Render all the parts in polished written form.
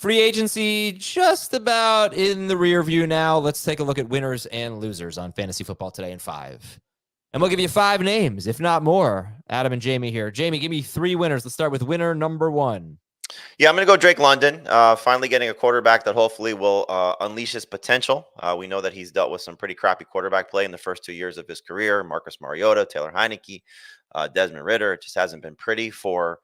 Free agency just about in the rear view now. Let's take a look at winners and losers on Fantasy Football Today in 5. And we'll give you 5 names, if not more. Adam and Jamie here. Jamie, give me 3 winners. Let's start with winner number 1. Yeah, I'm going to go Drake London. Finally getting a quarterback that hopefully will unleash his potential. We know that he's dealt with some pretty crappy quarterback play in the first 2 years of his career. Marcus Mariota, Taylor Heineke, Desmond Ritter. It just hasn't been pretty for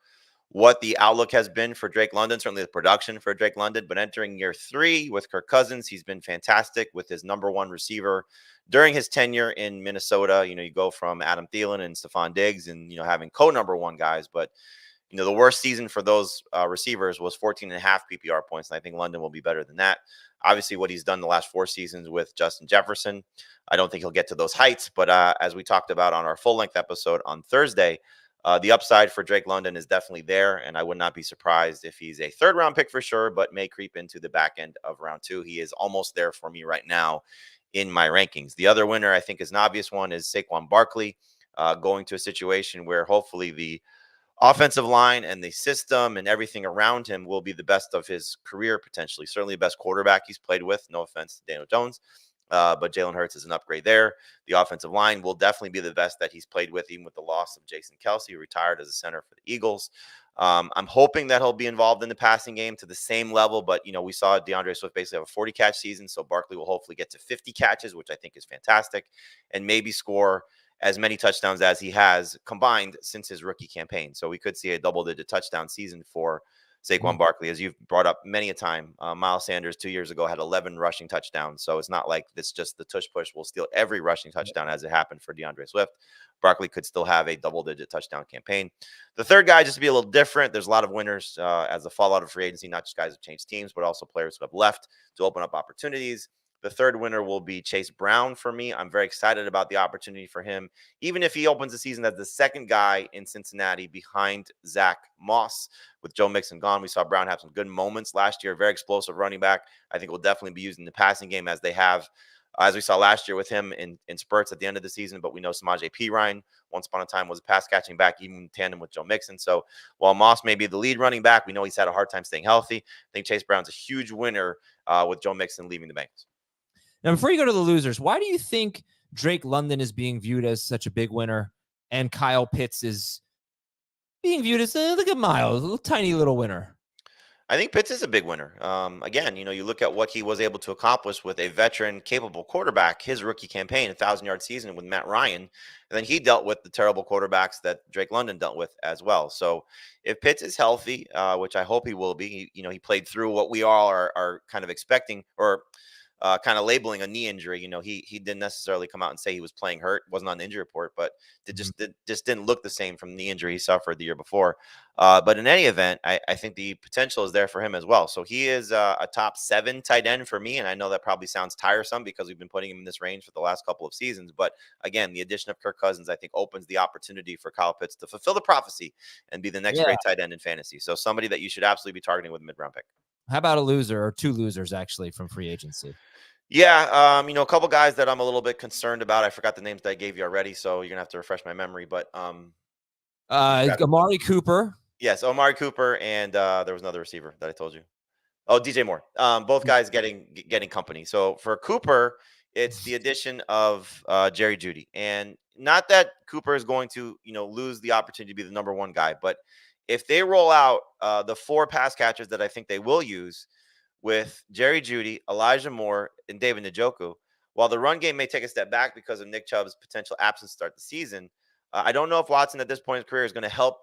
what the outlook has been for Drake London, certainly the production for Drake London. But entering year 3 with Kirk Cousins, he's been fantastic with his number 1 receiver during his tenure in Minnesota. You go from Adam Thielen and Stephon Diggs and, having co-number 1 guys. But, the worst season for those receivers was 14 and a half PPR points. And I think London will be better than that. Obviously, what he's done the last 4 seasons with Justin Jefferson, I don't think he'll get to those heights. But as we talked about on our full-length episode on Thursday, the upside for Drake London is definitely there, and I would not be surprised if he's a 3rd-round pick for sure, but may creep into the back end of round 2. He is almost there for me right now in my rankings. The other winner, I think, is an obvious one, is Saquon Barkley, going to a situation where hopefully the offensive line and the system and everything around him will be the best of his career, potentially. Certainly the best quarterback he's played with. No offense to Daniel Jones. But Jalen Hurts is an upgrade there. The offensive line will definitely be the best that he's played with, even with the loss of Jason Kelsey, who retired as a center for the Eagles. I'm hoping that he'll be involved in the passing game to the same level, but, we saw DeAndre Swift basically have a 40-catch season, so Barkley will hopefully get to 50 catches, which I think is fantastic, and maybe score as many touchdowns as he has combined since his rookie campaign. So we could see a double-digit touchdown season for Saquon Barkley, as you've brought up many a time. Miles Sanders 2 years ago had 11 rushing touchdowns. So it's not like this just the tush push will steal every rushing touchdown as it happened for DeAndre Swift. Barkley could still have a double-digit touchdown campaign. The third guy, just to be a little different, there's a lot of winners as a fallout of free agency, not just guys who changed teams, but also players who have left to open up opportunities. The third winner will be Chase Brown for me. I'm very excited about the opportunity for him, even if he opens the season as the second guy in Cincinnati behind Zach Moss. With Joe Mixon gone, we saw Brown have some good moments last year. Very explosive running back. I think will definitely be used in the passing game as they have, as we saw last year with him in spurts at the end of the season. But we know Samaje Perine, once upon a time, was a pass-catching back, even in tandem with Joe Mixon. So while Moss may be the lead running back, we know he's had a hard time staying healthy. I think Chase Brown's a huge winner with Joe Mixon leaving the Bengals. Now, before you go to the losers, why do you think Drake London is being viewed as such a big winner and Kyle Pitts is being viewed as like a mild, little tiny little winner? I think Pitts is a big winner. Again, you look at what he was able to accomplish with a veteran, capable quarterback, his rookie campaign, 1,000-yard season with Matt Ryan, and then he dealt with the terrible quarterbacks that Drake London dealt with as well. So if Pitts is healthy, which I hope he will be, he played through what we all are kind of expecting or kind of labeling a knee injury. He didn't necessarily come out and say he was playing hurt. Wasn't on the injury report, but it just didn't look the same from the knee injury he suffered the year before. But in any event, I think the potential is there for him as well. So he is a top 7 tight end for me. And I know that probably sounds tiresome because we've been putting him in this range for the last couple of seasons. But again, the addition of Kirk Cousins, I think, opens the opportunity for Kyle Pitts to fulfill the prophecy and be the next great tight end in fantasy. So somebody that you should absolutely be targeting with a mid-round pick. How about a loser or 2 losers actually from free agency? Yeah, a couple guys that I'm a little bit concerned about. I forgot the names that I gave you already, so you're gonna have to refresh my memory. But Amari Cooper. Yes, Amari Cooper, and there was another receiver that I told you. Oh, DJ Moore. Both guys getting company. So for Cooper, it's the addition of Jerry Jeudy, and not that Cooper is going to lose the opportunity to be the number 1 guy, but if they roll out the 4 pass catchers that I think they will use, with Jerry Jeudy, Elijah Moore, and David Njoku, while the run game may take a step back because of Nick Chubb's potential absence to start the season, I don't know if Watson at this point in his career is going to help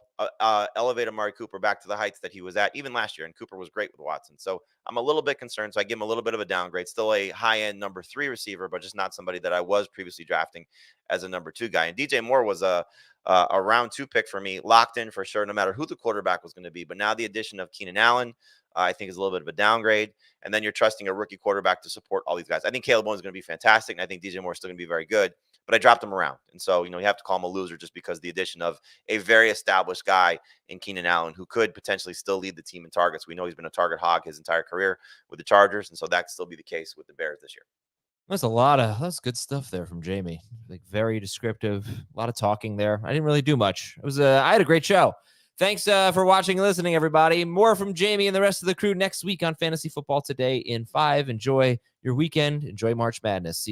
elevate Amari Cooper back to the heights that he was at even last year. And Cooper was great with Watson. So I'm a little bit concerned. So I give him a little bit of a downgrade. Still a high-end number 3 receiver, but just not somebody that I was previously drafting as a number 2 guy. And DJ Moore was a round 2 pick for me, locked in for sure, no matter who the quarterback was going to be. But now the addition of Keenan Allen, I think is a little bit of a downgrade. And then you're trusting a rookie quarterback to support all these guys. I think Caleb Williams is going to be fantastic, and I think DJ Moore is still going to be very good. But I dropped him around. And so, you have to call him a loser just because the addition of a very established guy in Keenan Allen who could potentially still lead the team in targets. We know he's been a target hog his entire career with the Chargers, and so that could still be the case with the Bears this year. That's good stuff there from Jamie. Like very descriptive, a lot of talking there. I didn't really do much. I had a great show. Thanks for watching and listening, everybody. More from Jamie and the rest of the crew next week on Fantasy Football Today in 5. Enjoy your weekend. Enjoy March Madness. See you soon.